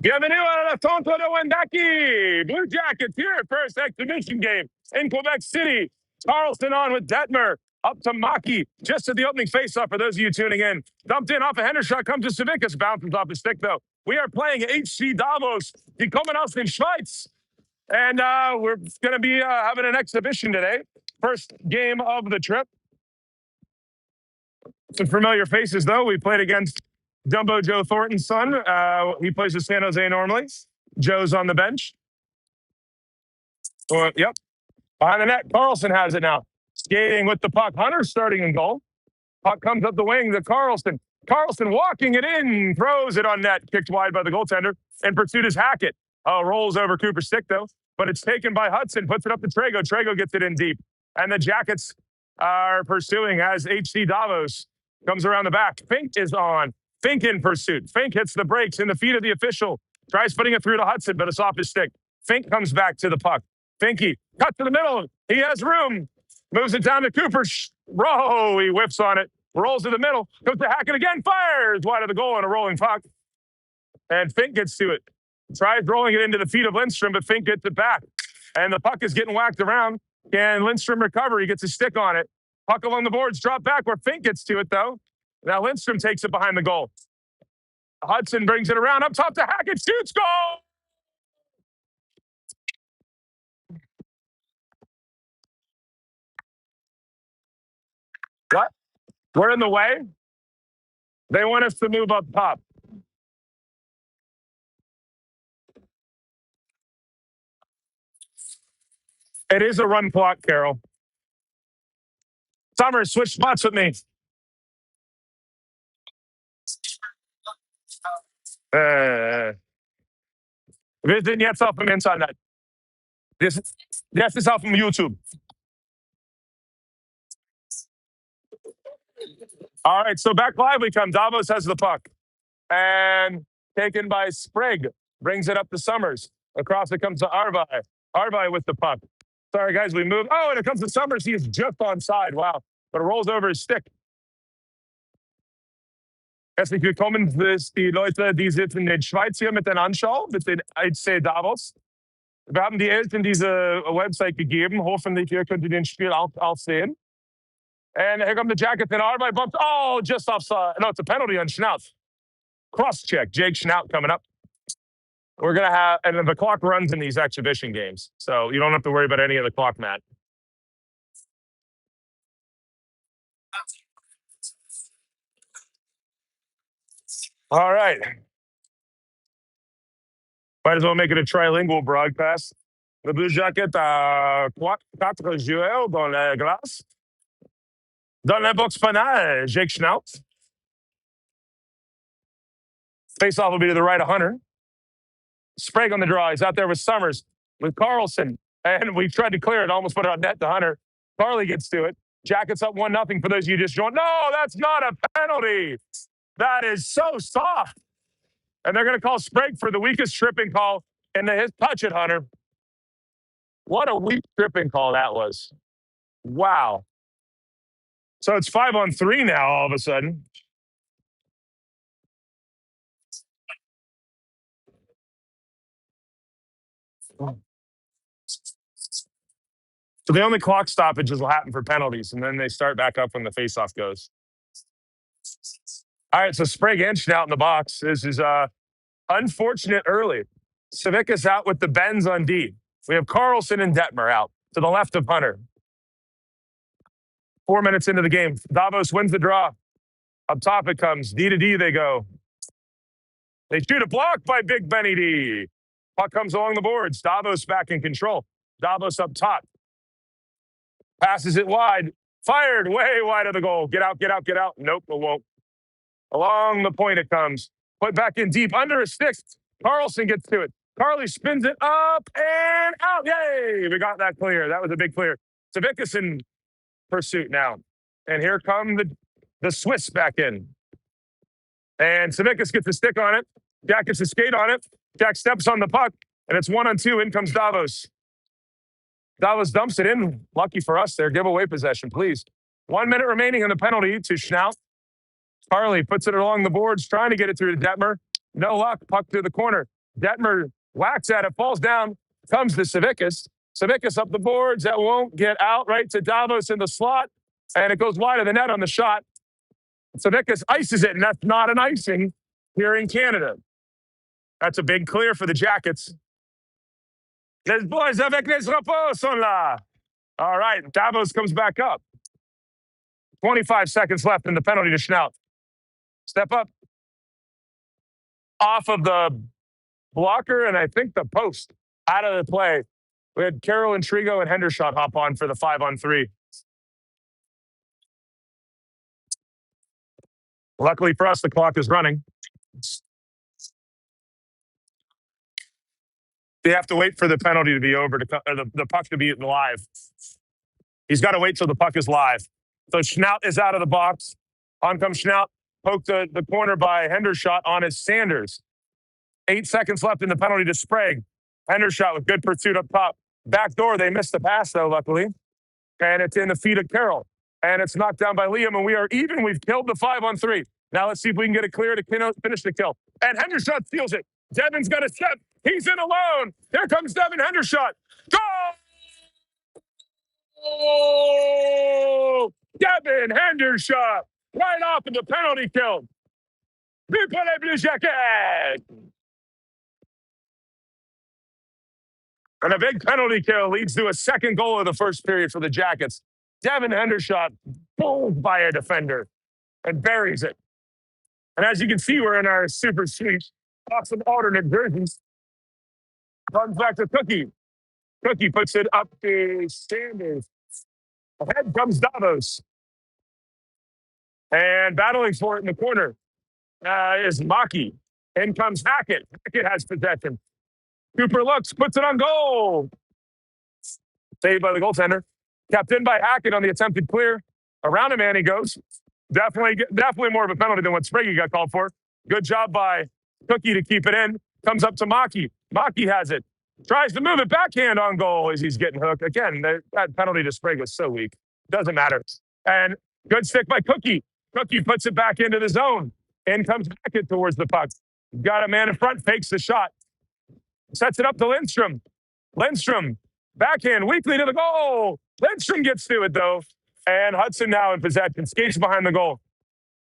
Bienvenue à la Tonto de Wendake. Blue Jackets here at first exhibition game in Quebec City. Carlson on with Detmer. Up to Maki, just at the opening faceoff for those of you tuning in. Dumped in off a Hendershot, comes to Savickas, bounces off the stick though. We are playing HC Davos, die kommen aus den Schweiz. And we're going to be having an exhibition today. First game of the trip. Some familiar faces, though. We played against Dumbo Joe Thornton's son. He plays with San Jose normally. Joe's on the bench. Yep. Behind the net, Carlson has it now. Skating with the puck. Hunter's starting in goal. Puck comes up the wing to Carlson. Carlson walking it in, throws it on net, kicked wide by the goaltender. In pursuit is Hackett. Rolls over Cooper's stick, though. But it's taken by Hudson, puts it up to Trago. Trago gets it in deep. And the Jackets are pursuing as HC Davos comes around the back. Fink is on. Fink in pursuit. Fink hits the brakes in the feet of the official. Tries putting it through to Hudson, but it's off his stick. Fink comes back to the puck. Finky, cut to the middle. He has room. Moves it down to Cooper. Row. He whips on it. Rolls to the middle. Goes to Hackett again. Fires wide of the goal on a rolling puck. And Fink gets to it. Tries rolling it into the feet of Lindstrom, but Fink gets it back. And the puck is getting whacked around. Can Lindstrom recover? He gets his stick on it. Puck along the boards, drop back where Fink gets to it, though. Now Lindstrom takes it behind the goal. Hudson brings it around up top to Hackett. Shoots, goal! What? We're in the way? They want us to move up top. It is a run clock, Carol. Summers, switch spots with me. Wir sind jetzt auf dem Internet. Das ist auf dem YouTube. All right, so back live we come. Davos has the puck. And taken by Sprague. Brings it up to Summers. Across it comes to Arvai. Arvai with the puck. Sorry, guys, we moved. Oh, and it comes to Summers. He is just onside. Wow. But it rolls over his stick. Herzlich willkommen, die Leute, die sitzen in der Schweiz hier mit den Anschau, mit den HC Davos. Wir haben die Eltern diese Website gegeben. Hoffentlich ihr könnt ihr den Spiel auch sehen. And here come the Jackets and Arvai bumps. Oh, just offside. No, it's a penalty on Schnauz. Cross check. Jake Schnaut coming up. We're going to have, and then the clock runs in these exhibition games. So you don't have to worry about any of the clock, Matt. All right. Might as well make it a trilingual broadcast. Le Blue Jacket a 4 joueurs dans la glace. Dans la box finale, Jake Schnaut. Face-off will be to the right of Hunter. Sprague on the draw. He's out there with Summers, with Carlson. And we tried to clear it, almost put it on net to Hunter. Carly gets to it. Jackets up 1-0 for those of you just joined. No, that's not a penalty. That is so soft. And they're going to call Sprague for the weakest tripping call in his touch it, Hunter. What a weak tripping call that was. Wow. So it's 5-on-3 now all of a sudden. So the only clock stoppages will happen for penalties, and then they start back up when the faceoff goes. All right, so Sprague inched out in the box. This is unfortunate early. Savickas out with the bends on D. We have Carlson and Detmer out to the left of Hunter. 4 minutes into the game, Davos wins the draw. Up top it comes. D to D they go. They shoot a block by Big Benny D. Puck comes along the boards. Davos back in control. Davos up top. Passes it wide. Fired way wide of the goal. Get out, get out, get out. Nope, it won't. Along the point it comes. Put back in deep under his stick. Carlson gets to it. Carly spins it up and out. Yay! We got that clear. That was a big clear. Savickas in pursuit now. And here come the Swiss back in. And Savickas gets the stick on it. Jack gets a skate on it. Jack steps on the puck. And it's 1-on-2. In comes Davos. Davos dumps it in. Lucky for us there. Giveaway possession, please. 1 minute remaining on the penalty to Schnaut. Carly puts it along the boards, trying to get it through to Detmer. No luck. Puck to the corner. Detmer whacks at it, falls down, comes to Savickas. Savickas up the boards. That won't get out, right to Davos in the slot. And it goes wide of the net on the shot. Savickas ices it, and that's not an icing here in Canada. That's a big clear for the Jackets. Les boys avec les repos sont là. All right, Davos comes back up. 25 seconds left in the penalty to Schnaut. Step up. Off of the blocker, and I think the post. Out of the play. We had Carroll and Trigo and Hendershot hop on for the 5-on-3. Luckily for us, the clock is running. They have to wait for the penalty to be over, or the puck to be live. He's got to wait till the puck is live. So Schnaut is out of the box. On comes Schnaut. Poked the corner by Hendershot on his Sanders. 8 seconds left in the penalty to Sprague. Hendershot with good pursuit up top. Back door, they missed the pass, though, luckily. And it's in the feet of Carroll. And it's knocked down by Liam, and we are even. We've killed the 5-on-3. Now let's see if we can get it clear to finish the kill. And Hendershot steals it. Devin's got a step. He's in alone. Here comes Devin Hendershot. Goal! Devin Hendershot. Right off of the penalty kill. But pour les Blue Jackets! And a big penalty kill leads to a second goal of the first period for the Jackets. Devin Hendershot pulled by a defender and buries it. And as you can see, we're in our super sweet, awesome alternate jerseys. Runs back to Cookie. Cookie puts it up to Sanders. Ahead comes Davos. And battling for it in the corner is Maki. In comes Hackett. Hackett has possession. Cooper looks, puts it on goal. Saved by the goaltender. Kept in by Hackett on the attempted clear. Around him, and he goes. Definitely more of a penalty than what Spraggy got called for. Good job by Cookie to keep it in. Comes up to Maki. Maki has it. Tries to move it backhand on goal as he's getting hooked. Again, that penalty to Sprague was so weak. Doesn't matter. And good stick by Cookie. Cookie puts it back into the zone. In comes Hackett towards the puck. Got a man in front, fakes the shot. Sets it up to Lindstrom. Lindstrom, backhand, weakly to the goal. Lindstrom gets to it, though. And Hudson now in possession. Skates behind the goal.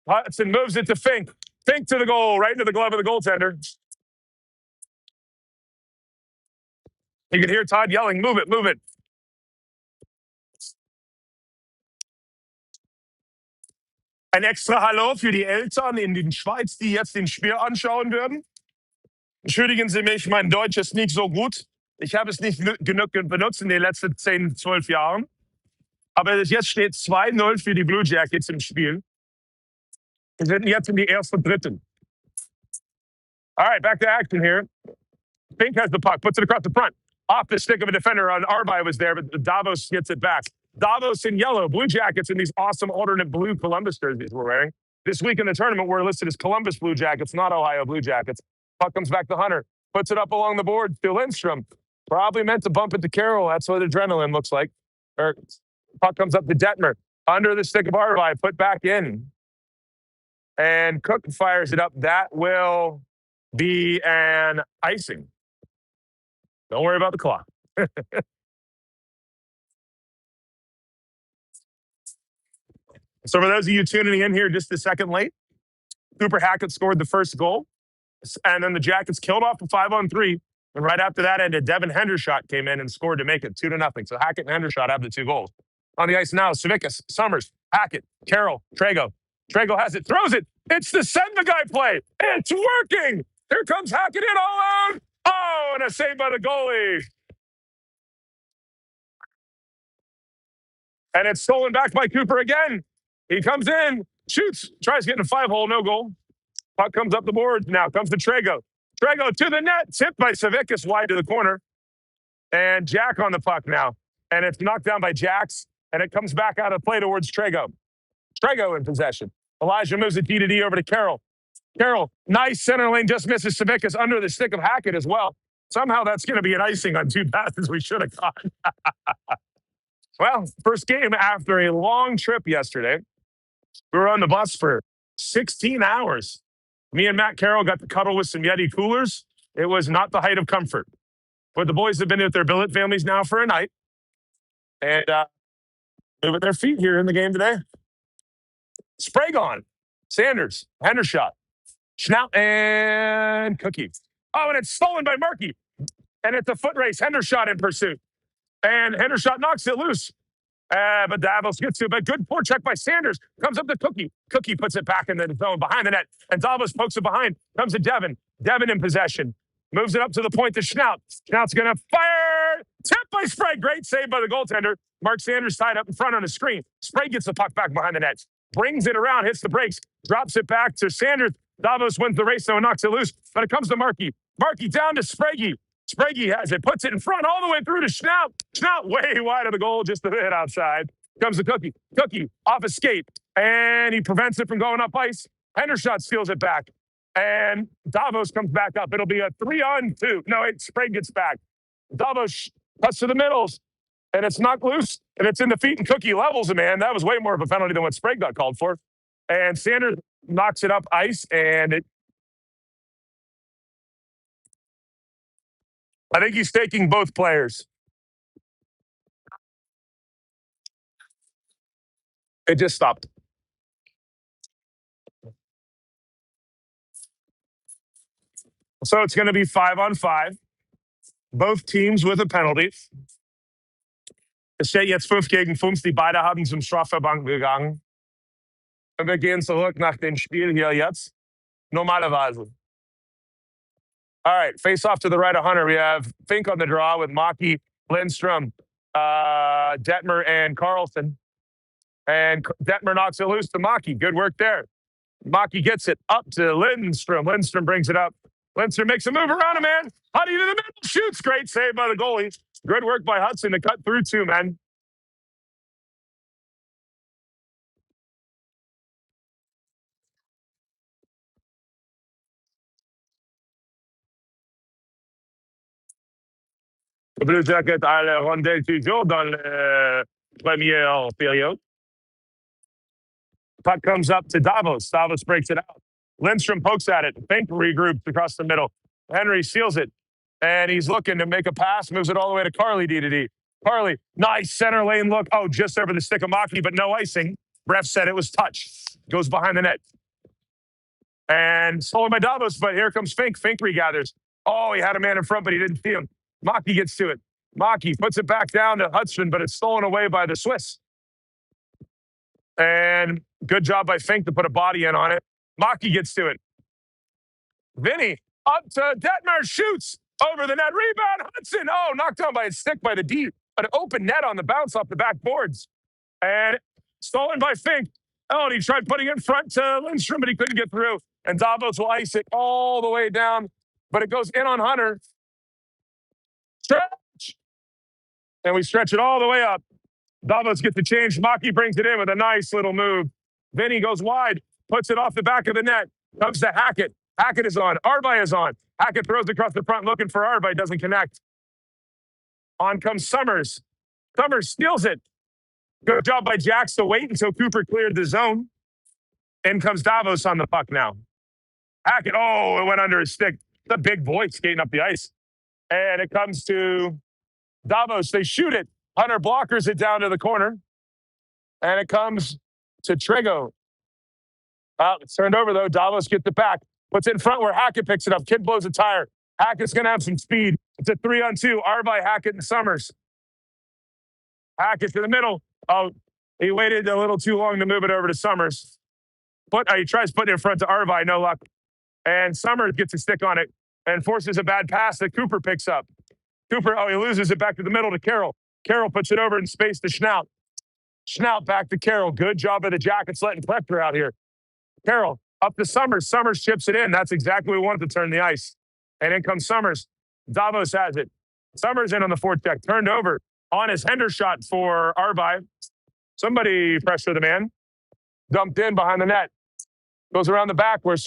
Hudson moves it to Fink. Fink to the goal, right into the glove of the goaltender. You can hear Todd yelling, move it, move it. Ein extra Hallo für die Eltern in der Schweiz, die jetzt den Spiel anschauen würden. Entschuldigen Sie mich, mein Deutsch ist nicht so gut. Ich habe es nicht genug benutzt in den letzten 10, 12 Jahren. Aber jetzt steht 2-0 für die Blue Jackets im Spiel. Wir sind jetzt in die ersten Dritten. All right, back to action here. Fink has the puck, puts it across the front. Off the stick of a defender on Arby was there, but Davos gets it back. Davos in yellow, Blue Jackets in these awesome alternate blue Columbus jerseys we're wearing. This week in the tournament, we're listed as Columbus Blue Jackets, not Ohio Blue Jackets. Puck comes back to Hunter, puts it up along the board to Lindstrom. Probably meant to bump it to Carroll. That's what adrenaline looks like. Puck comes up to Detmer. Under the stick of Arby, put back in. And Cook fires it up. That will be an icing. Don't worry about the clock. So for those of you tuning in here just a second late, Cooper Hackett scored the first goal. And then the Jackets killed off the 5-on-3. And right after that ended, Devin Hendershot came in and scored to make it 2-0. So Hackett and Hendershot have the 2 goals. On the ice now, Savickas, Summers, Hackett, Carroll, Trago. Trago has it, throws it. It's the send the guy play. It's working. Here comes Hackett in all out. Oh, and a save by the goalie. And it's stolen back by Cooper again. He comes in, shoots, tries getting a 5-hole, no goal. Puck comes up the board. Now comes to Trago. Trago to the net, tipped by Savickas wide to the corner. And Jack on the puck now. And it's knocked down by Jax. And it comes back out of play towards Trago. Trago in possession. Elijah moves it D-to-D over to Carroll. Carroll, nice center lane, just misses Savickas under the stick of Hackett as well. Somehow that's going to be an icing on 2 passes we should have caught. Well, first game after a long trip yesterday. We were on the bus for 16 hours. Me and Matt Carroll got to cuddle with some Yeti coolers. It was not the height of comfort. But the boys have been with their billet families now for a night. And with their feet here in the game today. Spragon, Sanders, Hendershot, Schnaut, and Cookie. Oh, and it's stolen by Markey. And it's a foot race. Hendershot in pursuit. And Hendershot knocks it loose. But Davos gets to it. But good forecheck by Sanders. Comes up to Cookie. Cookie puts it back in the zone behind the net. And Davos pokes it behind. Comes to Devin. Devin in possession. Moves it up to the point to Schnaut. Schnaut's going to fire. Tipped by Sprague. Great save by the goaltender. Mark Sanders tied up in front on the screen. Sprague gets the puck back behind the net. Brings it around. Hits the brakes. Drops it back to Sanders. Davos wins the race, though, and knocks it loose. But it comes to Markey. Markey down to Sprague. Sprague has it, puts it in front all the way through to Schnaut. Schnaut way wide of the goal, just a bit outside. Comes to Cookie. Cookie off a skate, and he prevents it from going up ice. Hendershot steals it back, and Davos comes back up. It'll be a 3-on-2. No, Sprague gets back. Davos cuts to the middles, and it's knocked loose, and it's in the feet, and Cookie levels it, man. That was way more of a penalty than what Sprague got called for. And Sanders knocks it up ice, and I think he's taking both players. It just stopped. So it's going to be 5-on-5. Both Teams with a penalty. Es steht jetzt 5 gegen 5. Die beide haben zum Strafverband gegangen. Und wir gehen zurück nach dem Spiel hier jetzt. Normalerweise. All right, face off to the right of Hunter. We have Fink on the draw with Maki, Lindstrom, Detmer, and Carlson. And Detmer knocks it loose to Maki. Good work there. Maki gets it up to Lindstrom. Lindstrom brings it up. Lindstrom makes a move around him, man. Huddy to the middle. Shoots. Great save by the goalie. Good work by Hudson to cut through 2 men. Le Blue Jacket à la rondelle toujours dans la première période. Puck comes up to Davos. Davos breaks it out. Lindstrom pokes at it. Fink regroups across the middle. Henry seals it. And he's looking to make a pass. Moves it all the way to Carly D2D. Carly, nice center lane look. Oh, just over the stick of Maki, but no icing. Ref said it was touch. Goes behind the net. And stolen by Davos, but here comes Fink. Fink regathers. Oh, he had a man in front, but he didn't see him. Maki gets to it. Maki puts it back down to Hudson, but it's stolen away by the Swiss. And good job by Fink to put a body in on it. Maki gets to it. Vinny up to Detmer, shoots over the net. Rebound, Hudson. Oh, knocked down by a stick by the D. An open net on the bounce off the backboards. And stolen by Fink. Oh, and he tried putting it in front to Lindstrom, but he couldn't get through. And Davos will ice it all the way down. But it goes in on Hunter. Stretch. And we stretch it all the way up. Davos gets the change. Maki brings it in with a nice little move. Vinny goes wide, puts it off the back of the net. Comes to Hackett. Hackett is on. Arby is on. Hackett throws across the front looking for Arby. Doesn't connect. On comes Summers. Summers steals it. Good job by Jax to wait until Cooper cleared the zone. In comes Davos on the puck now. Hackett, oh, it went under his stick. The big boy skating up the ice. And it comes to Davos. They shoot it. Hunter blockers it down to the corner. And it comes to Trigo. It's turned over, though. Davos gets it back. Puts it in front where Hackett picks it up. Kid blows a tire. Hackett's going to have some speed. It's a 3-on-2. Arby, Hackett, and Summers. Hackett to the middle. Oh, he waited a little too long to move it over to Summers. But he tries putting it in front to Arby. No luck. And Summers gets a stick on it and forces a bad pass that Cooper picks up. Cooper, he loses it back to the middle to Carroll. Carroll puts it over in space to Schnaut. Schnaut back to Carroll. Good job of the Jackets letting Plector out here. Carroll up to Summers. Summers chips it in. That's exactly what we wanted to turn the ice. And in comes Summers. Davos has it. Summers in on the forecheck. Turned over on his Hendershot for Arby. Somebody pressure the man. Dumped in behind the net. Goes around the back where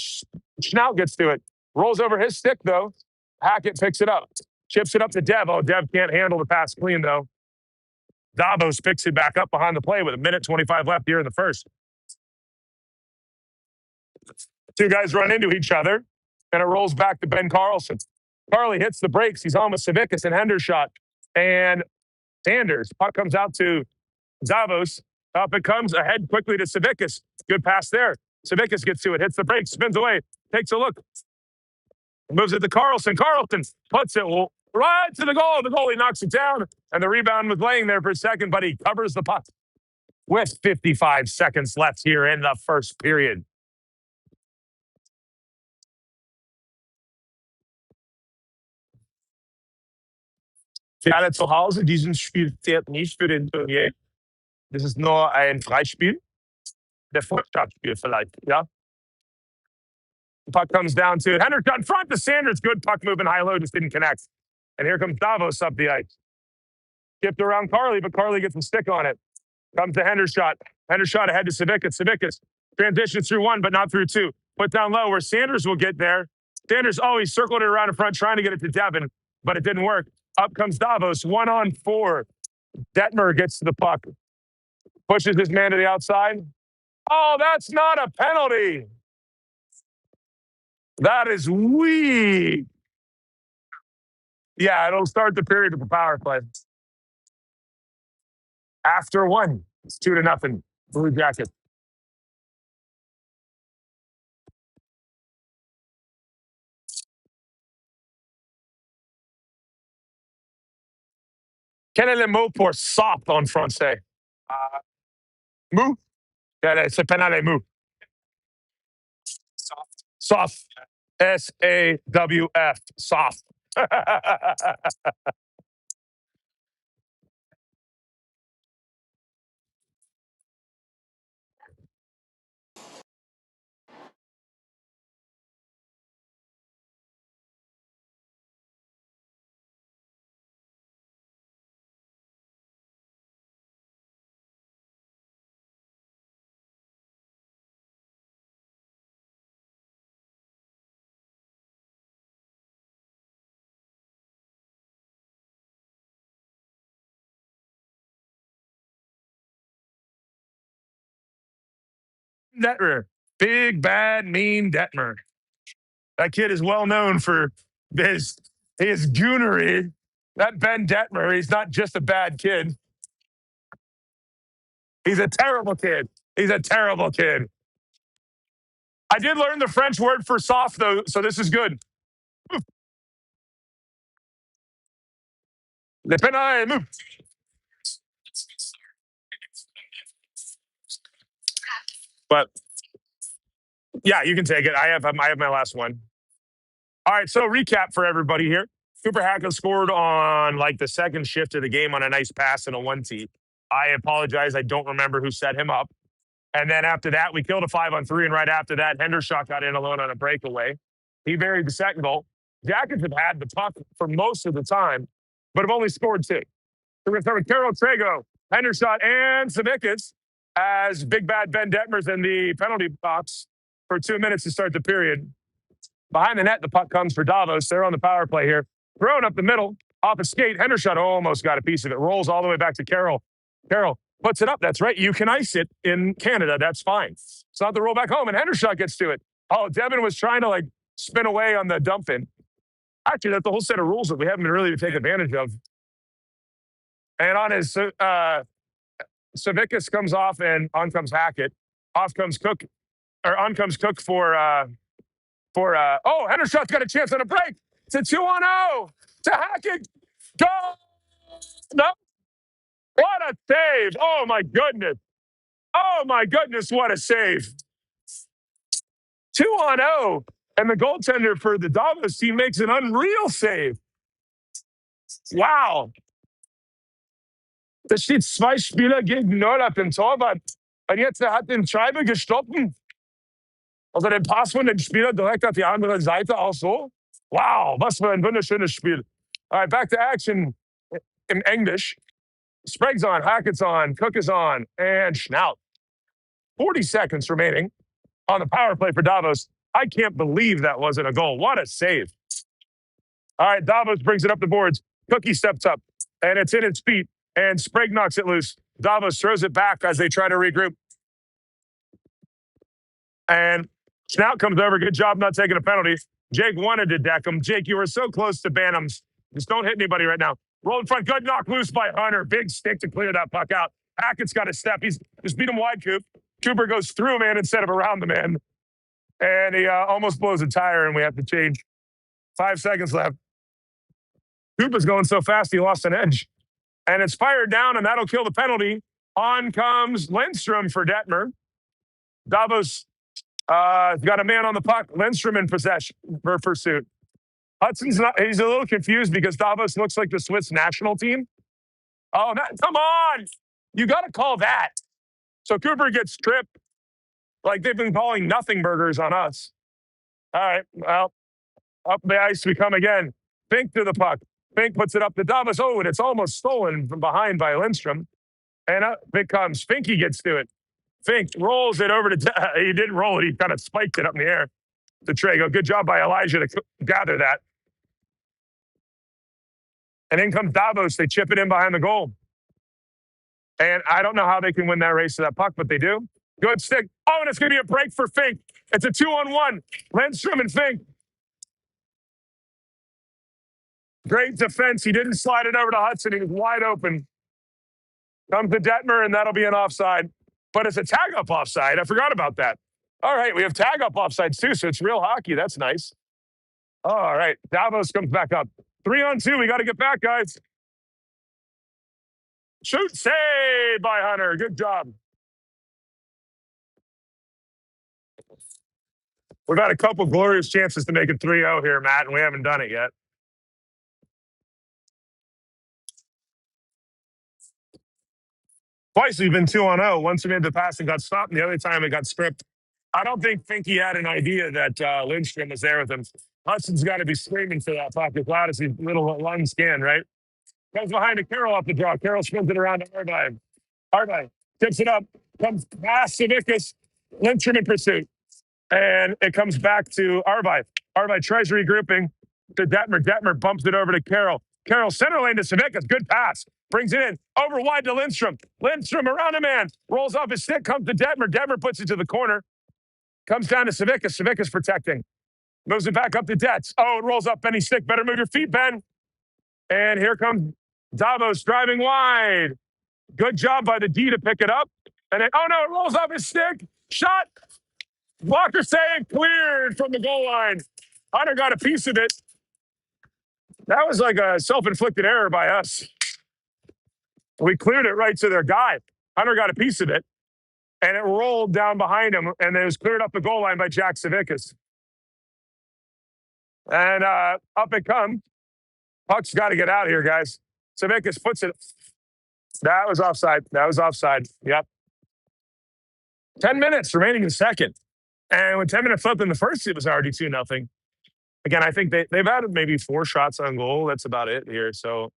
Schnaut gets to it. Rolls over his stick, though. Hackett picks it up. Chips it up to Dev. Oh, Dev can't handle the pass clean, though. Davos picks it back up behind the play with 1:25 left here in the first. Two guys run into each other, and it rolls back to Ben Carlson. Carly hits the brakes. He's on with Savickas and Hendershot. And Sanders. Puck comes out to Davos. Up it comes. Ahead quickly to Savickas. Good pass there. Savickas gets to it. Hits the brakes. Spins away. Takes a look. Moves it to Carlson. Carlson puts it right to the goal. The goalie knocks it down. And the rebound was laying there for a second, but he covers the puck with 55 seconds left here in the first period. Für alle zu Hause, dieses Spiel zählt nicht für den Turnier. Das ist nur ein Freispiel. Der Vorstadtspiel vielleicht, ja? The puck comes down to Henderson in front to Sanders. Good puck moving high-low, just didn't connect. And here comes Davos up the ice. Skipped around Carly, but Carly gets a stick on it. Comes to Hendershot. Hendershot ahead to Savickas. Savickas transitions through one, but not through two. Put down low where Sanders will get there. Sanders, he circled it around in front, trying to get it to Devin, but it didn't work. Up comes Davos, 1-on-4. Detmer gets to the puck. Pushes his man to the outside. Oh, that's not a penalty. That is weak. Yeah, it'll start the period of the power play. After one, it's 2-0. Blue Jackets. Quel est le mot pour soft en français? Mou? C'est penalty mou. Soft. SAWF. Soft. Detmer. Big, bad, mean Detmer. That kid is well known for his goonery. That Ben Detmer, he's not just a bad kid. He's a terrible kid. He's a terrible kid. I did learn the French word for soft, though, so this is good. Le penalty move. But yeah, you can take it. I have my last one. All right, so recap for everybody here. Cooper Hackett scored on like the second shift of the game on a nice pass and a 1-T. I apologize. I don't remember who set him up. And then after that, we killed a 5-on-3. And right after that, Hendershot got in alone on a breakaway. He buried the second goal. Jackets have had the puck for most of the time, but have only scored 2. So we're going to start with Carol Trago, Hendershot, and Savickas as Big Bad Ben Detmer's in the penalty box for 2 minutes to start the period. Behind the net, the puck comes for Davos. They're on the power play here. Thrown up the middle, off a skate. Hendershot almost got a piece of it. Rolls all the way back to Carroll. Carroll puts it up. That's right. You can ice it in Canada. That's fine. It's not the roll back home, and Hendershot gets to it. Oh, Devin was trying to spin away on the dump in. Actually, that's the whole set of rules that we haven't been really to take advantage of. And on his Savickas comes off, and on comes Hackett. On comes Cook for Hendershot's got a chance on a break. It's a 2-on-0 to Hackett. Go! No. What a save. Oh, my goodness. Oh, my goodness, what a save. 2-on-0. And the goaltender for the Davos team makes an unreal save. Wow. Da steht 2 Spieler gegen 0 ab dem Torwart. Und jetzt hat den Scheibe gestoppt. Also den Pass von dem Spieler direkt auf die andere Seite auch so. Wow, was für ein wunderschönes Spiel. All right, back to action in English. Sprague's on, Hackett's on, Cook is on, and Schnaut. 40 seconds remaining on the power play for Davos. I can't believe that wasn't a goal. What a save. All right, Davos brings it up the boards. Cookie steps up, and it's in its feet, and Sprague knocks it loose. Davos throws it back as they try to regroup. And Schnaut comes over. Good job not taking a penalty. Jake wanted to deck him. Jake, you were so close to Bantams. Just don't hit anybody right now. Roll in front. Good knock loose by Hunter. Big stick to clear that puck out. Hackett's got a step. He's just beat him wide, Coop. Cooper goes through a man instead of around the man. And he almost blows a tire, and we have to change. 5 seconds left. Cooper's going so fast, he lost an edge. And it's fired down, and that'll kill the penalty. On comes Lindstrom for Detmer. Davos got a man on the puck. Lindstrom in possession for pursuit. Hudson's not, he's a little confused because Davos looks like the Swiss national team. Oh, come on. You got to call that. So Cooper gets tripped like they've been calling nothing burgers on us. All right, well, up the ice we come again. Fink to the puck. Fink puts it up to Davos. Oh, and it's almost stolen from behind by Lindstrom. And up it comes. Finky gets to it. Fink rolls it over to... he didn't roll it. He kind of spiked it up in the air to Trago. Good job by Elijah to gather that. And in comes Davos. They chip it in behind the goal. And I don't know how they can win that race to that puck, but they do. Good stick. Oh, and it's going to be a break for Fink. It's a 2-on-1. Lindstrom and Fink. Great defense. He didn't slide it over to Hudson. He was wide open. Comes to Detmer, and that'll be an offside. But it's a tag-up offside. I forgot about that. All right, we have tag-up offsides too, so it's real hockey. That's nice. All right, Davos comes back up. 3-on-2. We got to get back, guys. Shoot, save by Hunter. Good job. We've had a couple glorious chances to make it 3-0 here, Matt, and we haven't done it yet. Twice we've been 2-on-0. Once we made the pass and got stopped, and the other time it got stripped. I don't think Finky had an idea that Lindstrom was there with him. Hudson's got to be screaming for that puck as loud as his little lungs can, right? Comes behind to Carroll off the draw. Carroll spins it around to Arby. Arby tips it up. Comes past Savickas. Lindstrom in pursuit. And it comes back to Arby. Arby tries regrouping to Detmer. Detmer bumps it over to Carroll. Carroll center lane to Savickas. Good pass. Brings it in. Over wide to Lindstrom. Lindstrom around a man. Rolls off his stick. Comes to Detmer. Detmer puts it to the corner. Comes down to Savickas. Savickas protecting. Moves it back up to Detz. Oh, it rolls up Benny's stick. Better move your feet, Ben. And here comes Davos driving wide. Good job by the D to pick it up. And then, oh no, it rolls off his stick. Shot. Walker saying cleared from the goal line. Hunter got a piece of it. That was like a self-inflicted error by us. We cleared it right to their guy. Hunter got a piece of it. And it rolled down behind him. And it was cleared up the goal line by Jack Savickas. And up it comes. Puck's got to get out of here, guys. Savickas puts it. That was offside. That was offside. Yep. 10 minutes remaining in second. And with 10 minutes left in the first, it was already 2-0. Again, I think they've had maybe 4 shots on goal. That's about it here. So,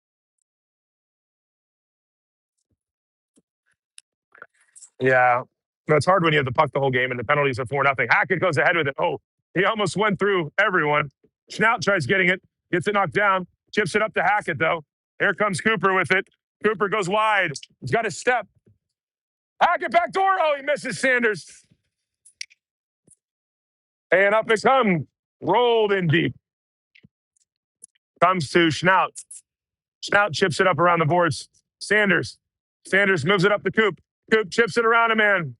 yeah. No, it's hard when you have the puck the whole game and the penalties are 4-0. Hackett goes ahead with it. Oh, he almost went through everyone. Schnaut tries getting it. Gets it knocked down. Chips it up to Hackett, though. Here comes Cooper with it. Cooper goes wide. He's got a step. Hackett back door. Oh, he misses Sanders. And up it comes. Rolled in deep. Comes to Schnaut. Schnaut chips it up around the boards. Sanders. Sanders moves it up to Coop. Coop chips it around a man.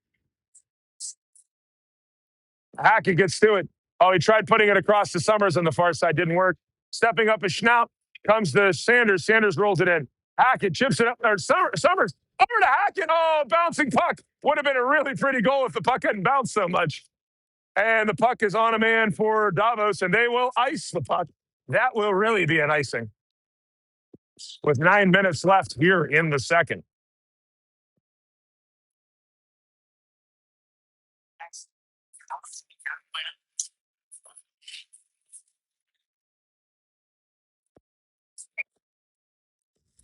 Hackett gets to it. Oh, he tried putting it across to Summers on the far side. Didn't work. Stepping up is Schnaut. Comes to Sanders. Sanders rolls it in. Hackett chips it up. Or Summers. Over to Hackett. Oh, bouncing puck. Would have been a really pretty goal if the puck hadn't bounced so much. And the puck is on a man for Davos, and they will ice the puck. That will really be an icing. With 9 minutes left here in the second.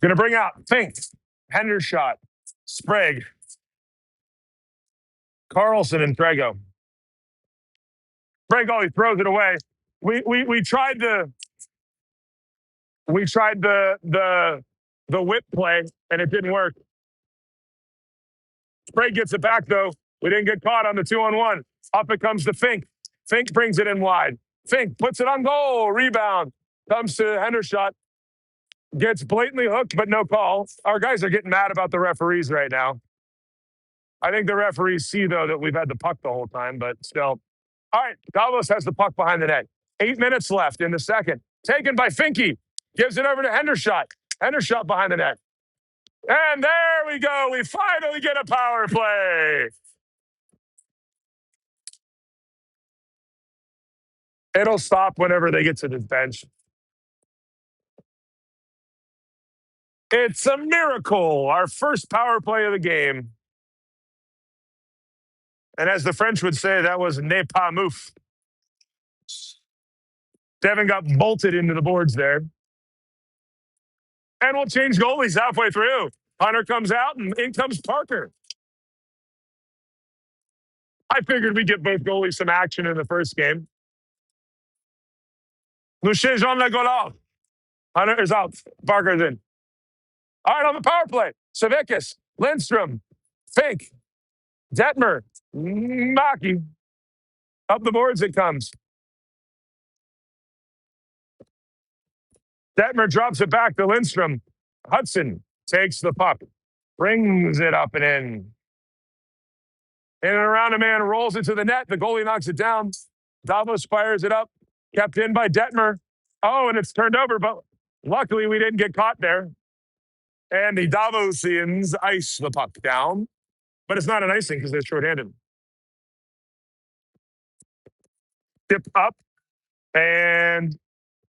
Going to bring out Fink, Hendershot, Sprague, Carlson, and Trago. Sprague, he throws it away. We tried the whip play, and it didn't work. Sprague gets it back, though. We didn't get caught on the 2-on-1. Up it comes to Fink. Fink brings it in wide. Fink puts it on goal. Rebound. Comes to Hendershot. Gets blatantly hooked, but no call. Our guys are getting mad about the referees right now. I think the referees see, though, that we've had the puck the whole time, but still. All right, Davos has the puck behind the net. 8 minutes left in the second. Taken by Finke. Gives it over to Hendershot. Hendershot behind the net. And there we go. We finally get a power play. It'll stop whenever they get to the bench. It's a miracle. Our first power play of the game. And as the French would say, that was ne pas mouf. Devin got bolted into the boards there. And we'll change goalies halfway through. Hunter comes out, and in comes Parker. I figured we'd get both goalies some action in the first game. Nous changeons la goal. Hunter is out. Parker's in. All right, on the power play. Savickas, Lindstrom, Fink, Detmer, Maki. Up the boards it comes. Detmer drops it back to Lindstrom. Hudson takes the puck, brings it up and in. In and around a man, rolls it to the net. The goalie knocks it down. Davos fires it up. Kept in by Detmer. Oh, and it's turned over, but luckily we didn't get caught there. And the Davosians ice the puck down. But it's not an icing because they're shorthanded. Tip up. And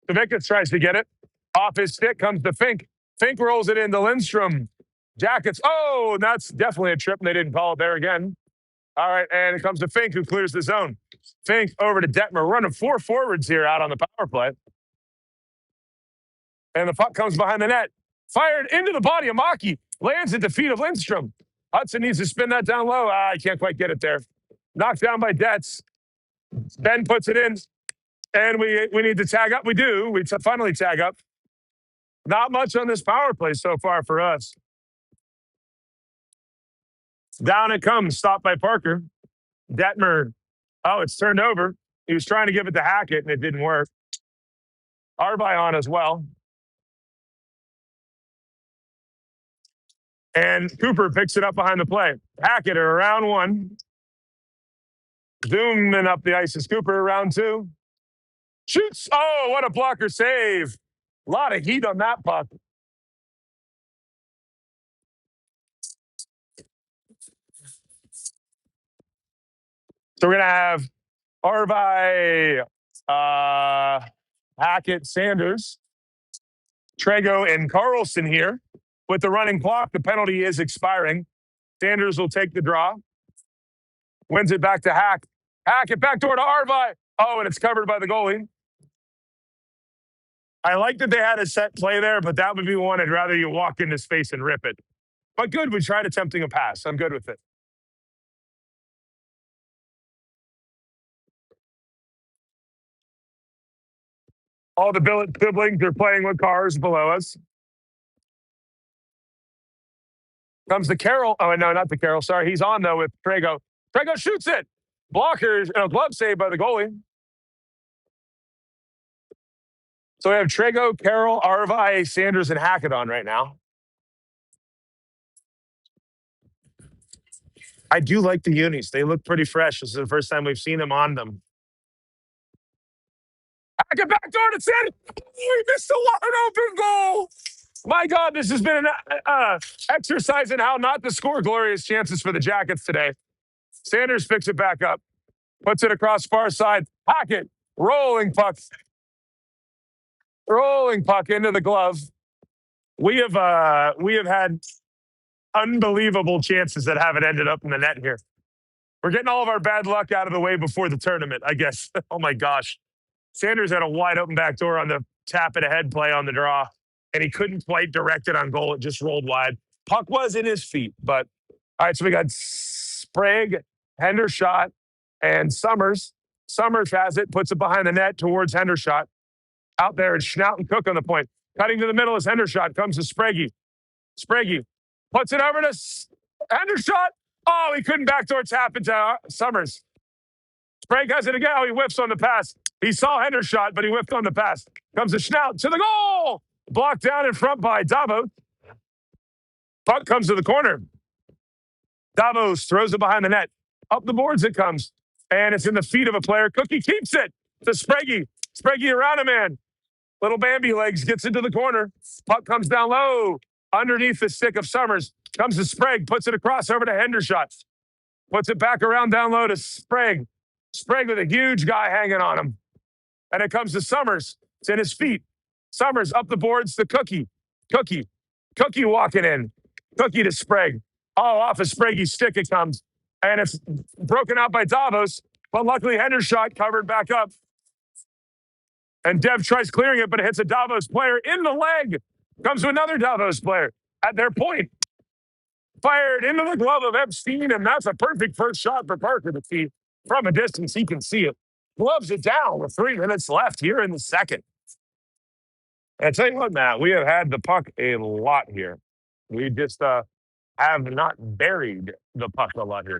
Savickas tries to get it. Off his stick comes to Fink. Fink rolls it into Lindstrom. Jackets. Oh, that's definitely a trip, and they didn't call it there again. All right, and it comes to Fink, who clears the zone. Fink over to Detmer, running 4 forwards here out on the power play. And the puck comes behind the net. Fired into the body of Maki. Lands at the feet of Lindstrom. Hudson needs to spin that down low. I can't quite get it there. Knocked down by Detz. Ben puts it in. And we need to tag up. We do. We finally tag up. Not much on this power play so far for us. Down it comes. Stopped by Parker. Detmer. Oh, it's turned over. He was trying to give it to Hackett, and it didn't work. Arby on as well. And Cooper picks it up behind the play. Hackett around 1. Zooming up the ice is Cooper around 2. Shoots. Oh, what a blocker save. A lot of heat on that puck. So we're going to have Arby, Hackett, Sanders, Trego, and Carlson here. With the running clock, the penalty is expiring. Sanders will take the draw. Wins it back to Hack. Hackett back door to Arby. Oh, and it's covered by the goalie. I like that they had a set play there, but that would be one I'd rather you walk into space and rip it. But good, we tried attempting a pass. I'm good with it. All the siblings are playing with cars below us. Comes the Carroll. Oh, no, not the Carroll. Sorry, he's on, though, with Trego. Trego shoots it. Blockers, glove save by the goalie. So we have Trego, Carroll, Arby, Sanders, and Hackett on right now. I do like the unis. They look pretty fresh. This is the first time we've seen them on them. Hackett back door to Sanders. We missed a wide open goal. My God, this has been an exercise in how not to score glorious chances for the Jackets today. Sanders picks it back up. Puts it across far side. Hackett, rolling puck. Rolling puck into the glove. We have had unbelievable chances that haven't ended up in the net here. We're getting all of our bad luck out of the way before the tournament, I guess. Oh, my gosh. Sanders had a wide open back door on the tap it ahead play on the draw, and he couldn't quite direct it on goal. It just rolled wide. Puck was in his feet, but all right, so we got Sprague, Hendershot, and Summers. Summers has it, puts it behind the net towards Hendershot. Out there, it's Schnaut and Cook on the point. Cutting to the middle is Hendershot. Comes to Sprague. Sprague puts it over to Hendershot. Oh, he couldn't backdoor tap into Summers. Sprague has it again. Oh, he whiffs on the pass. He saw Hendershot, but he whipped on the pass. Comes a Schnaut to the goal. Blocked down in front by Davos. Puck comes to the corner. Davos throws it behind the net. Up the boards it comes. And it's in the feet of a player. Cookie keeps it to Sprague. Sprague around a man. Little Bambi legs gets into the corner. Puck comes down low. Underneath the stick of Summers. Comes to Sprague. Puts it across over to Hendershot. Puts it back around down low to Sprague. Sprague with a huge guy hanging on him. And it comes to Summers. It's in his feet. Summers up the boards to Cookie. Cookie. Cookie walking in. Cookie to Sprague. Oh, off of Sprague's stick it comes. And it's broken out by Davos. But luckily, Hendershot covered back up. And Dev tries clearing it, but it hits a Davos player in the leg. Comes to another Davos player at their point. Fired into the glove of Epstein, and that's a perfect first shot for Parker to see from a distance. He can see it. Gloves it down with 3 minutes left here in the second. And I tell you what, Matt, we have had the puck a lot here. We just have not buried the puck a lot here.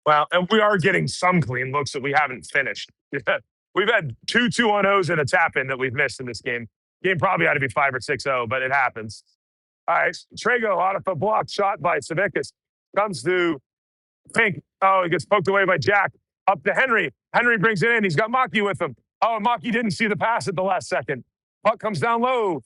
Well, and we are getting some clean looks that we haven't finished. We've had 2 2-on-0s and a tap in that we've missed in this game. Game probably ought to be 5 or 6-0, but it happens. All right, Trago out of a block shot by Savickas. Comes to Pink. Oh, he gets poked away by Jack. Up to Henry. Henry brings it in. He's got Maki with him. Oh, Maki didn't see the pass at the last second. Puck comes down low.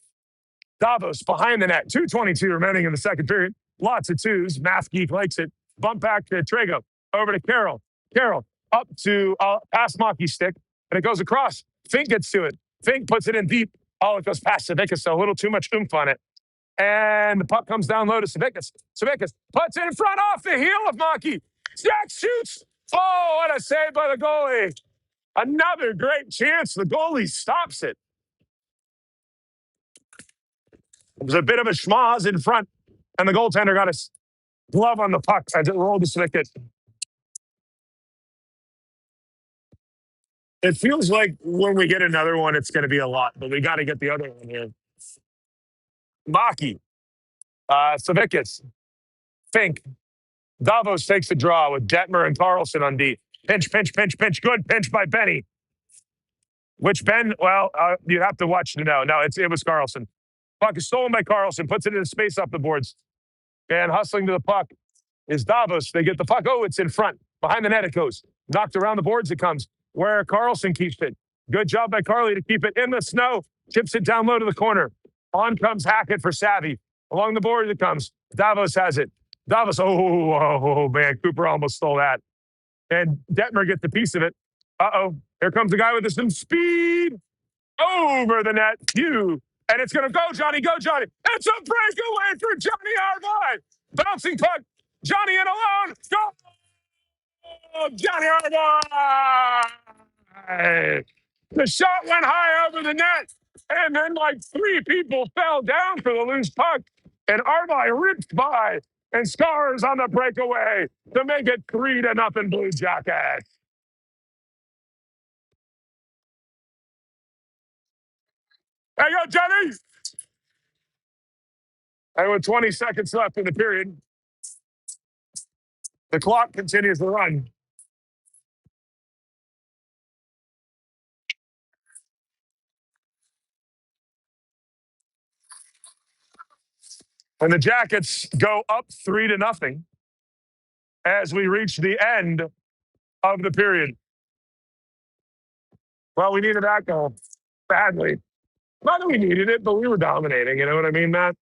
Davos behind the net. 2:22 remaining in the second period. Lots of twos. Math Geek likes it. Bump back to Trago. Over to Carroll. Carroll up to past Maki's stick. And it goes across. Fink gets to it. Fink puts it in deep. Oh, it goes past Savickas, so a little too much oomph on it. And the puck comes down low to Savickas. Savickas puts it in front off the heel of Maki. Jack shoots. Oh, what a save by the goalie. Another great chance. The goalie stops it. It was a bit of a schmoz in front, and the goaltender got his glove on the puck as it rolled to Savickas. It feels like when we get another one, it's going to be a lot, but we got to get the other one here. Maki, Savickas, Fink. Davos takes the draw with Detmer and Carlson on D. Pinch, pinch, pinch, pinch. Good pinch by Benny. Which Ben, well, you have to watch to know. No, it was Carlson. Puck is stolen by Carlson, puts it in space up the boards. And hustling to the puck is Davos. They get the puck. Oh, it's in front. Behind the net it goes. Knocked around the boards it comes. Where Carlson keeps it. Good job by Carly to keep it in the snow. Chips it down low to the corner. On comes Hackett for Savvy. Along the board it comes. Davos has it. Davos, oh, man, Cooper almost stole that. And Detmer gets a piece of it. Uh-oh, here comes the guy with some speed. Over the net, and it's going to go, Johnny, go, Johnny. It's a breakaway for Johnny Argyle. Bouncing puck, Johnny in alone. Go, Johnny Argyle. The shot went high over the net, and then like 3 people fell down for the loose puck, and Argyle ripped by and scores on the breakaway to make it 3-0 Blue Jackets. There you go, Johnny. And with 20 seconds left in the period, the clock continues to run. And the Jackets go up 3-0 as we reach the end of the period. Well, we needed that goal badly. Not that we needed it, but we were dominating. You know what I mean, Matt?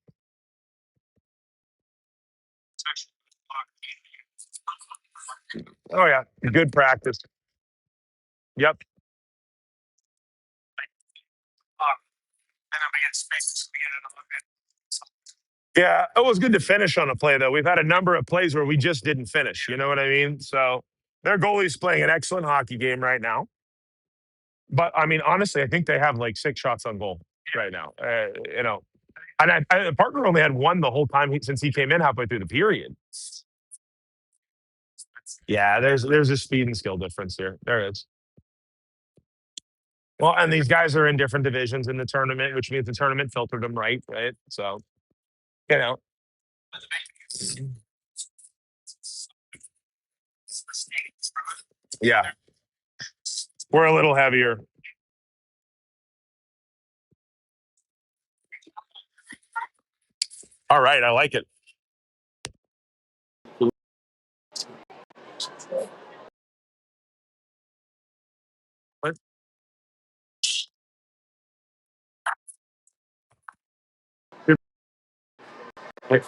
Oh, yeah. Good practice. Yep. Yeah, it was good to finish on a play, though. We've had a number of plays where we just didn't finish. You know what I mean? So their goalie's playing an excellent hockey game right now. But, I mean, honestly, I think they have like 6 shots on goal right now. You know, and Parker only had 1 the whole time since he came in halfway through the period. Yeah, there's a speed and skill difference here. There is. Well, and these guys are in different divisions in the tournament, which means the tournament filtered them right? So, you know. Yeah. We're a little heavier. All right, I like it. What? I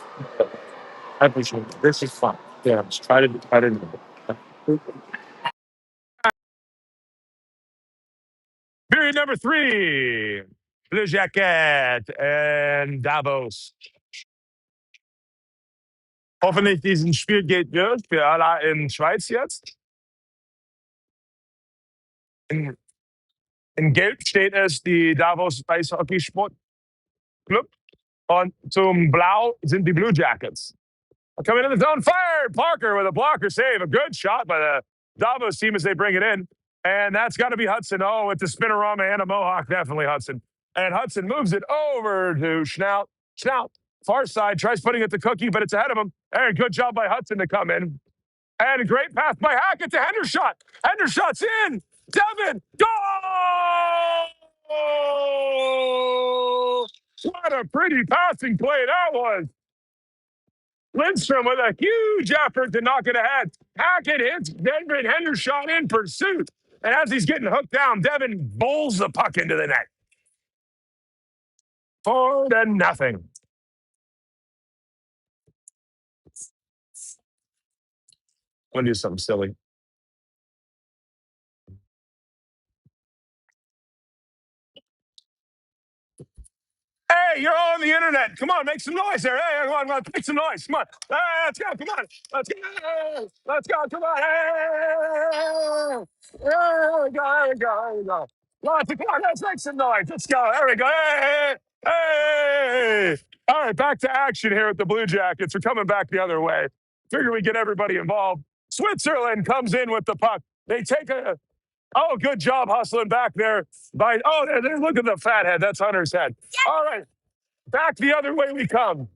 appreciate it. This is fun. Yeah, just try to. Period number 3. Blue Jacket and Davos. Hoffentlich diesen Spiel geht wird für alle in Schweiz jetzt. In, in Gelb steht es die Davos Eishockey-Sport Club und zum Blau sind die Blue Jackets. Coming in the zone, fired. Parker with a blocker save. A good shot by the Davos team as they bring it in. And that's got to be Hudson. Oh, with the spinorama and a mohawk, definitely Hudson. And Hudson moves it over to Schnaut. Schnaut, far side, tries putting it to Cookie, but it's ahead of him. And good job by Hudson to come in. And a great pass by Hackett to Hendershot. Hendershot's in. Devin, goal! What a pretty passing play that was. Lindstrom with a huge effort to knock it ahead. Hackett hits Devin Hendershot in pursuit. And as he's getting hooked down, Devin bowls the puck into the net. 4-0. I'm going to do something silly. Hey, you're on the internet. Come on, make some noise there. Hey, come on, make some noise. Come on. Hey, let's go. Come on. Let's go. Let's go. Come on. Hey. There we go. There we go. There we go. Come on. Let's make some noise. Let's go. There we go. Hey. Hey. All right, back to action here with the Blue Jackets. We're coming back the other way. Figure we get everybody involved. Switzerland comes in with the puck. They take a good job hustling back there. Look at the fat head. That's Hunter's head. All right, back the other way we come.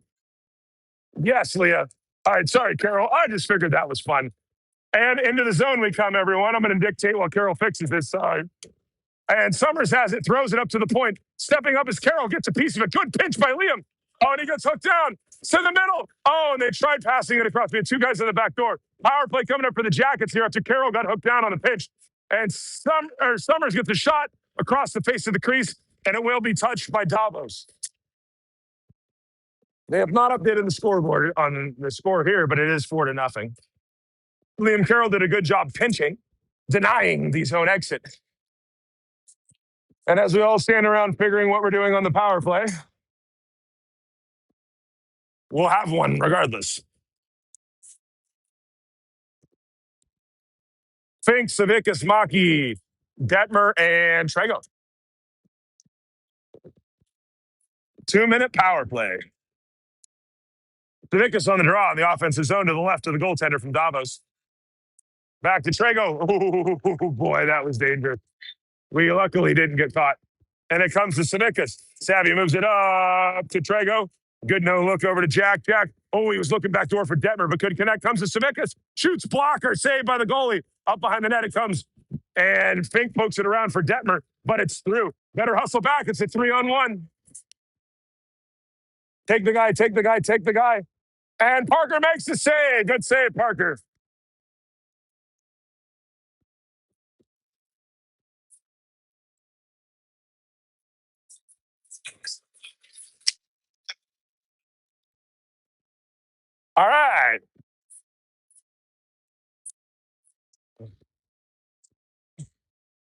Yes, Leah. All right, sorry, Carol. I just figured that was fun. And into the zone we come, everyone. I'm going to dictate while Carol fixes this side. And Summers has it, throws it up to the point. Stepping up as Carroll gets a piece of it. Good pinch by Liam. Oh, and he gets hooked down to the middle. Oh, and they tried passing it across. We had 2 guys in the back door. Power play coming up for the Jackets here after Carroll got hooked down on the pinch. And Summers gets a shot across the face of the crease, and it will be touched by Davos. They have not updated the scoreboard on the score here, but it is 4-0. Liam Carroll did a good job pinching, denying the zone exit. And as we all stand around figuring what we're doing on the power play, we'll have one regardless. Fink, Savickas, Maki, Detmer, and Trego. 2-minute power play. Savickas on the draw in the offensive zone to the left of the goaltender from Davos. Back to Trego. Oh, boy, that was dangerous. We luckily didn't get caught. And it comes to Savickas. Savvy moves it up to Trego. Good no look over to Jack. Jack. Oh, he was looking back door for Detmer, but couldn't connect. Comes to Savickas. Shoots blocker. Saved by the goalie. Up behind the net it comes. And Fink pokes it around for Detmer, but it's through. Better hustle back. It's a 3-on-1. Take the guy, take the guy, take the guy. And Parker makes the save. Good save, Parker. All right.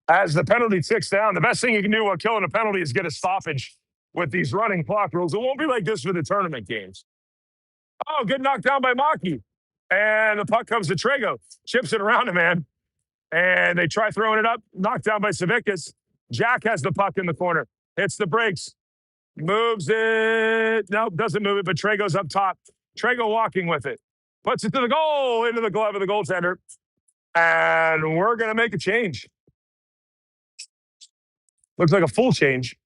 As the penalty ticks down, the best thing you can do while killing a penalty is get a stoppage with these running clock rules. It won't be like this for the tournament games. Oh, good knockdown by Maki. And the puck comes to Trego. Chips it around him, man. And they try throwing it up. Knocked down by Savickas. Jack has the puck in the corner. Hits the brakes. Moves it. Nope, doesn't move it, but Trego's up top. Trego walking with it. Puts it to the goal, into the glove of the goaltender. And we're going to make a change. Looks like a full change.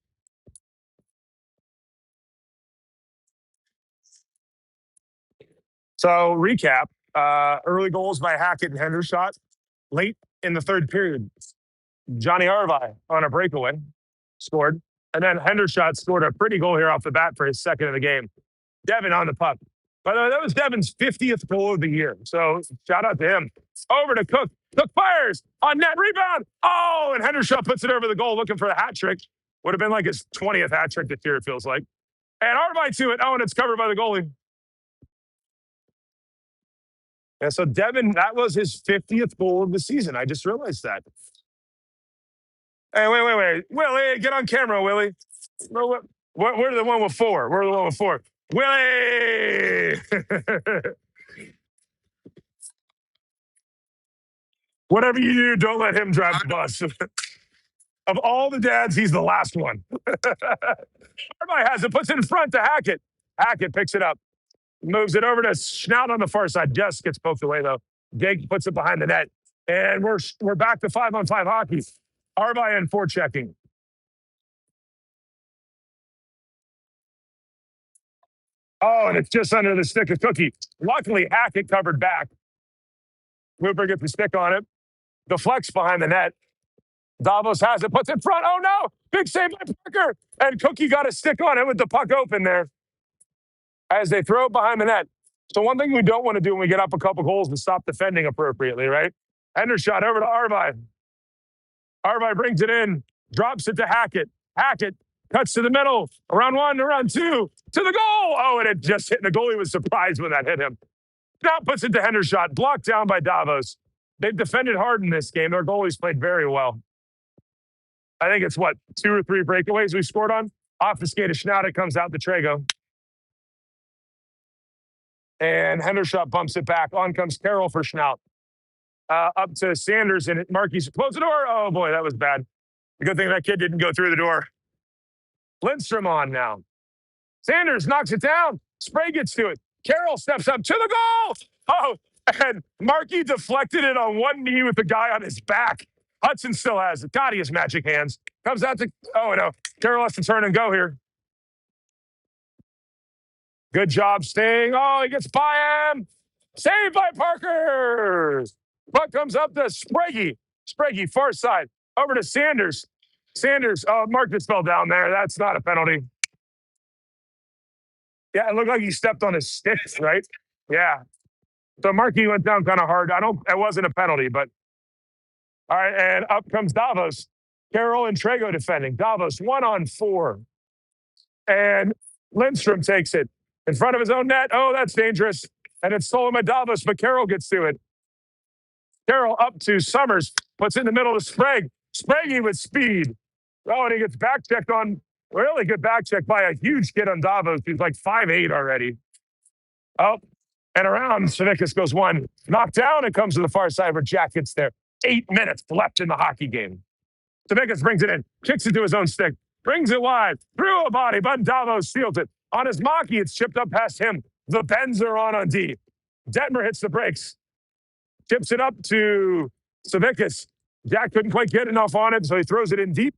So, recap. Early goals by Hackett and Hendershot late in the third period. Johnny Arvai on a breakaway scored. And then Hendershot scored a pretty goal here off the bat for his second of the game. Devin on the puck. By the way, that was Devin's 50th goal of the year. So shout out to him. Over to Cook. Cook fires on net rebound. Oh, and Hendershot puts it over the goal looking for the hat trick. Would have been like his 20th hat trick this year, it feels like. And Arvai to it. Oh, and it's covered by the goalie. And so Devin, that was his 50th goal of the season. I just realized that. Hey, wait. Willie, get on camera, Willie. We're the one with four. We're the one with four. Willie! Whatever you do, don't let him drive the bus. Of all the dads, he's the last one. Everybody has it, puts it in front to Hackett. Hackett picks it up, moves it over to Schnaut on the far side. Just gets poked away, though. Gig puts it behind the net. And we're back to 5-on-5 hockey. Arvai and forechecking. Oh, and it's just under the stick of Cookie. Luckily, Hackett covered back. Cooper gets the stick on it. Deflects behind the net. Davos has it, puts it in front. Oh, no. Big save by Parker. And Cookie got a stick on it with the puck open there as they throw it behind the net. So one thing we don't want to do when we get up a couple goals is stop defending appropriately, right? Hendershot over to Arvai. Arvai brings it in, drops it to Hackett. Hackett cuts to the middle, around one, around two, to the goal. Oh, and it just hit. The goalie was surprised when that hit him. Now puts it to Hendershot, blocked down by Davos. They've defended hard in this game. Their goalies played very well. I think it's, 2 or 3 breakaways we scored on? Off the skate of Schnaut, it comes out to Trago. And Hendershot bumps it back. On comes Carroll for Schnaut. Up to Sanders, and Markey's close the door. Oh, boy, that was bad. The good thing that kid didn't go through the door. Lindstrom on now. Sanders knocks it down. Spray gets to it. Carroll steps up to the goal. Oh, and Markey deflected it on one knee with the guy on his back. Hudson still has it. God, he has magic hands. Comes out to, oh, no. Carroll has to turn and go here. Good job staying. Oh, he gets by him. Saved by Parker. Puck comes up to Sprague. Sprague, far side. Over to Sanders. Sanders, Mark just fell down there. That's not a penalty. Yeah, it looked like he stepped on his sticks, right? Yeah. So Markey went down kind of hard. It wasn't a penalty, but all right. And up comes Davos. Carroll and Trago defending. Davos 1-on-4. And Lindstrom takes it in front of his own net. Oh, that's dangerous. And it's stolen by Davos, but Carroll gets to it. Carroll up to Summers, puts it in the middle to Sprague. Sprague with speed. Oh, and he gets back checked on. Really good back check by a huge kid on Davos. He's like 5'8" already. Oh, and around, Savickas goes one. Knocked down, it comes to the far side where Jack gets there. 8 minutes left in the hockey game. Savickas brings it in, kicks it to his own stick, brings it wide, through a body, but Davos steals it. On his Maki, it's chipped up past him. The Bens are on D. Detmer hits the brakes. Tips it up to Savickas. Jack couldn't quite get enough on it, so he throws it in deep.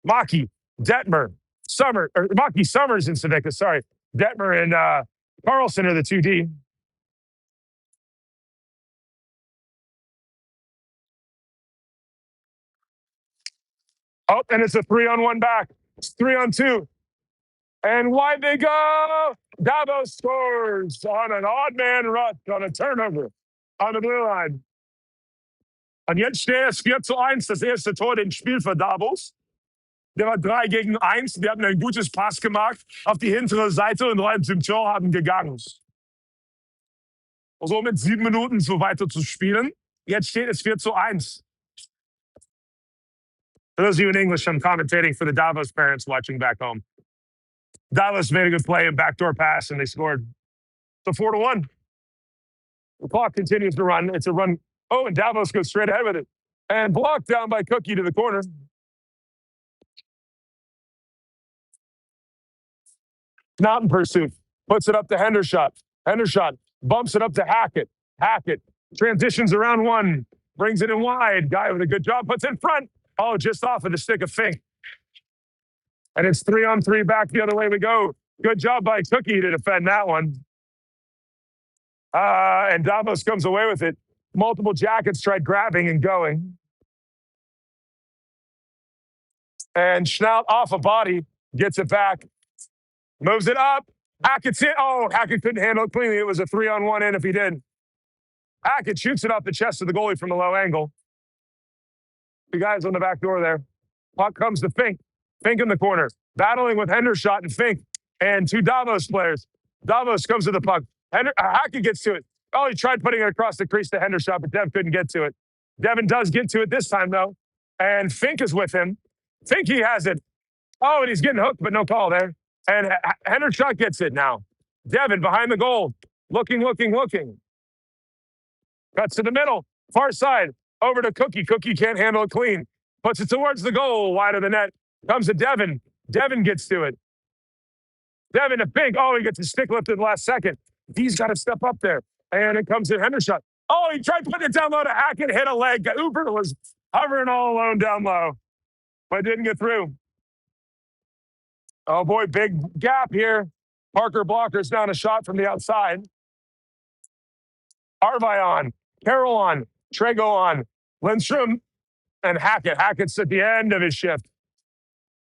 Maki, Detmer, Maki, Summers, and Savickas. Sorry. Detmer and Carlson are the 2D. Oh, and it's a 3-on-1 back. It's 3-on-2. And wide they go. Davos scores on an odd man rush on a turnover on the blue line. Und jetzt steht es 4-1, das erste Tor im Spiel für Davos. Der war 3-1. Die haben ein gutes Pass gemacht auf die hintere Seite und rein zum Tor haben gegangen. Und so mit 7 Minuten so weiter zu spielen. Jetzt steht es 4-1. For those of you in English, I'm commentating for the Davos parents watching back home. Davos made a good play, a backdoor pass, and they scored. So 4-1. The clock continues to run. It's a run. Oh, and Davos goes straight ahead with it. And blocked down by Cookie to the corner. Not in pursuit. Puts it up to Hendershot. Hendershot bumps it up to Hackett. Hackett transitions around one. Brings it in wide. Guy with a good job. Puts it in front. Oh, just off of the stick of Fink. And it's 3-on-3 back the other way we go. Good job by Cookie to defend that one. And Davos comes away with it. Multiple Jackets tried grabbing and going. And Schnaut off a body, gets it back, moves it up. Hackett's in. Oh, Hackett couldn't handle it cleanly. It was a 3-on-1 in if he did. Hackett shoots it off the chest of the goalie from a low angle. The guys on the back door there. Puck comes to Fink. Fink in the corner, battling with Hendershot and Fink and two Davos players. Davos comes to the puck. Hackett gets to it. Oh, he tried putting it across the crease to Hendershot, but Dev couldn't get to it. Devin does get to it this time, though. And Fink is with him. Fink, he has it. Oh, and he's getting hooked, but no call there. And Hendershot gets it now. Devin behind the goal. Looking. Cuts to the middle. Far side. Over to Cookie. Cookie can't handle it clean. Puts it towards the goal. Wide of the net. Comes to Devin. Devin gets to it. Devin to Fink. Oh, he gets his stick lifted last second. He's got to step up there. And it comes to Hendershot. Oh, he tried putting it down low to Hackett. Hit a leg. Uber was hovering all alone down low. But didn't get through. Oh, boy, big gap here. Parker blockers down a shot from the outside. Arvi on. Carroll on. Trego on. Lindstrom and Hackett. Hackett's at the end of his shift.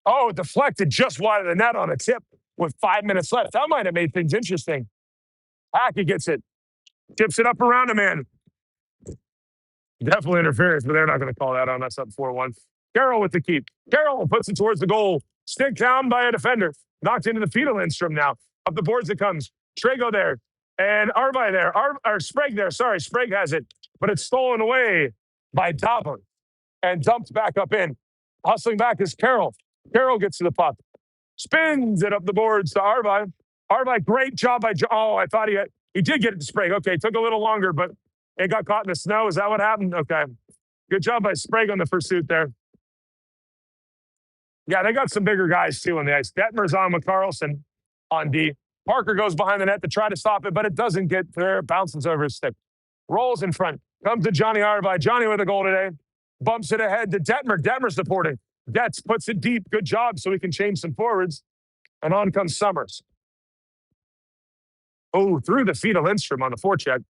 Oh, deflected just wide of the net on a tip with 5 minutes left. That might have made things interesting. Hackett gets it. Tips it up around a man. Definitely interference, but they're not going to call that on. That's up 4-1. Carroll with the keep. Carroll puts it towards the goal. Stick down by a defender. Knocked into the feet of Lindstrom now. Up the boards it comes. Trego there. And Arvi there. Or Sprague there. Sorry, Sprague has it. But it's stolen away by Davos and dumped back up in. Hustling back is Carroll. Carroll gets to the puck. Spins it up the boards to Arvi. Arvi, great job by Oh, I thought he did get it to Sprague. Okay, took a little longer, but it got caught in the snow. Is that what happened? Okay. Good job by Sprague on the pursuit there. Yeah, they got some bigger guys too on the ice. Detmer's on with Carlson on D. Parker goes behind the net to try to stop it, but it doesn't get there. Bounces over his stick. Rolls in front. Comes to Johnny Arvi. Johnny with a goal today. Bumps it ahead to Detmer. Detmer supporting. Detz puts it deep. Good job so he can change some forwards. And on comes Summers. Oh, through the feet of Lindstrom on the forecheck.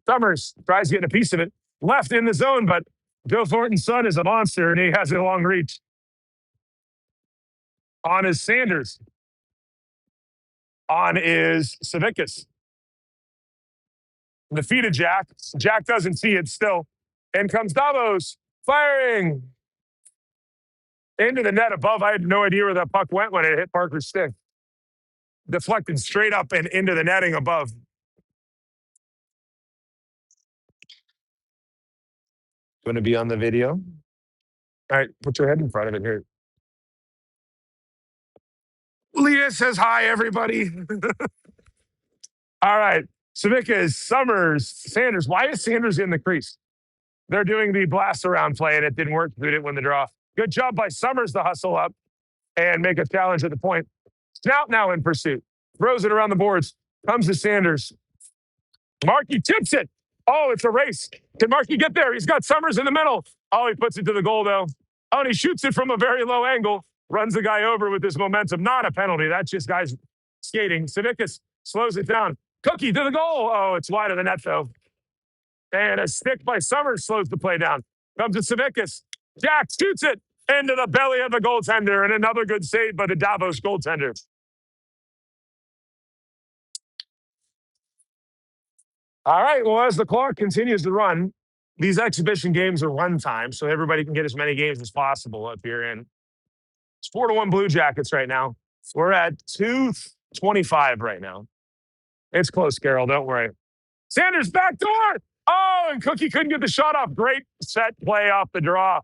Summers tries getting a piece of it. Left in the zone, but Bill Thornton's son is a monster, and he has a long reach. On is Sanders. On is Savickas. The feet of Jack. Jack doesn't see it still. In comes Davos. Firing. Into the net above. I had no idea where that puck went when it hit Parker's stick. Deflected straight up and into the netting above. Going to be on the video. All right, put your head in front of it here. Leah says hi, everybody. All right. Savickas, Summers, Sanders. Why is Sanders in the crease? They're doing the blast around play, and it didn't work. They didn't win the draw. Good job by Summers to hustle up and make a challenge at the point. Snout now in pursuit. Throws it around the boards. Comes to Sanders. Markey tips it. Oh, it's a race. Can Markey get there? He's got Summers in the middle. Oh, he puts it to the goal, though. Oh, and he shoots it from a very low angle. Runs the guy over with his momentum. Not a penalty. That's just guys skating. Savickas slows it down. Cookie to the goal. Oh, it's wide of the net, though. And a stick by Summers slows the play down. Comes to Savickas. Jack shoots it into the belly of the goaltender. And another good save by the Davos goaltender. All right. Well, as the clock continues to run, these exhibition games are run time, so everybody can get as many games as possible up here. And it's 4-1 Blue Jackets right now. We're at 2:25 right now. It's close, Carroll. Don't worry. Sanders back door. Oh, and Cookie couldn't get the shot off. Great set play off the draw.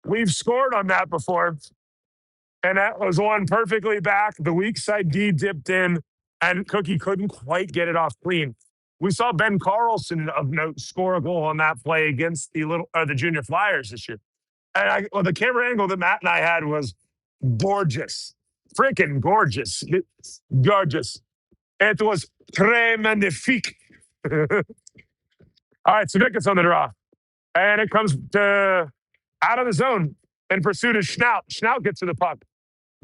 We've scored on that before. And that was one perfectly back. The weak side D dipped in, and Cookie couldn't quite get it off clean. We saw Ben Carlson of note score a goal on that play against the Junior Flyers this year. And the camera angle that Matt and I had was gorgeous. Freaking gorgeous. Gorgeous. It was très magnifique. All right, Savickas on the draw. And it comes to out of the zone in pursuit of Schnaut. Schnaut gets to the puck.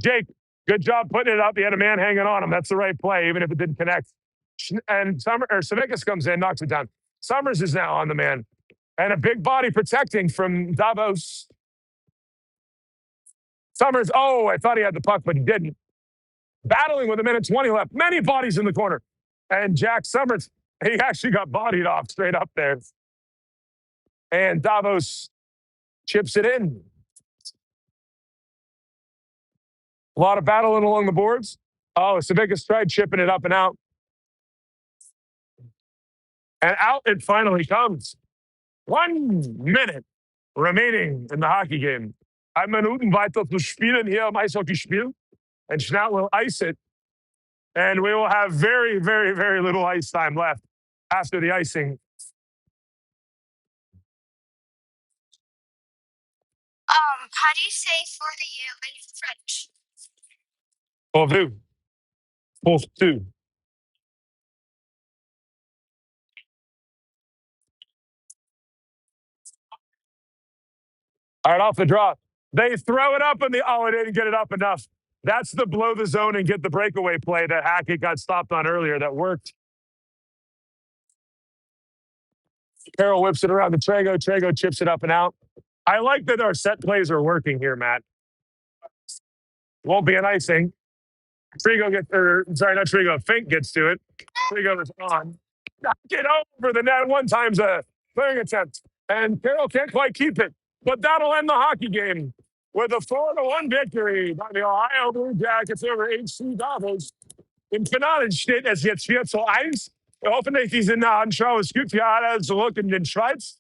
Jake, good job putting it up. He had a man hanging on him. That's the right play, even if it didn't connect. And Savickas comes in, knocks it down. Summers is now on the man. And a big body protecting from Davos. Summers, oh, I thought he had the puck, but he didn't. Battling with a minute 20 left. Many bodies in the corner. And Jack Summers, he actually got bodied off straight up there. And Davos chips it in. A lot of battling along the boards. Oh, Savicka's tried chipping it up and out. And out it finally comes. 1 minute remaining in the hockey game. 1 Minuten weiter zu spielen hier im Eishockeyspiel. And Schnatt will ice it. And we will have very, very, very little ice time left after the icing. How do you say for the you in French? Pour deux. Pour two. All right, off the draw. They throw it up, and it didn't get it up enough. That's the blow the zone and get the breakaway play that Hackett got stopped on earlier that worked. Carroll whips it around to Trago. Trago chips it up and out. I like that our set plays are working here, Matt. Won't be an icing. Trigo gets, or sorry, not Trigo. Fink gets to it. Trigo is on. Get over the net. One time's a clearing attempt. And Carroll can't quite keep it. But that'll end the hockey game with a 4-1 victory by the Ohio Blue Jackets over HC Davos. Im Finale steht es jetzt 4-1. Wir hoffen, dass diese Anschauen es gut für alle zurück in den Schweiz.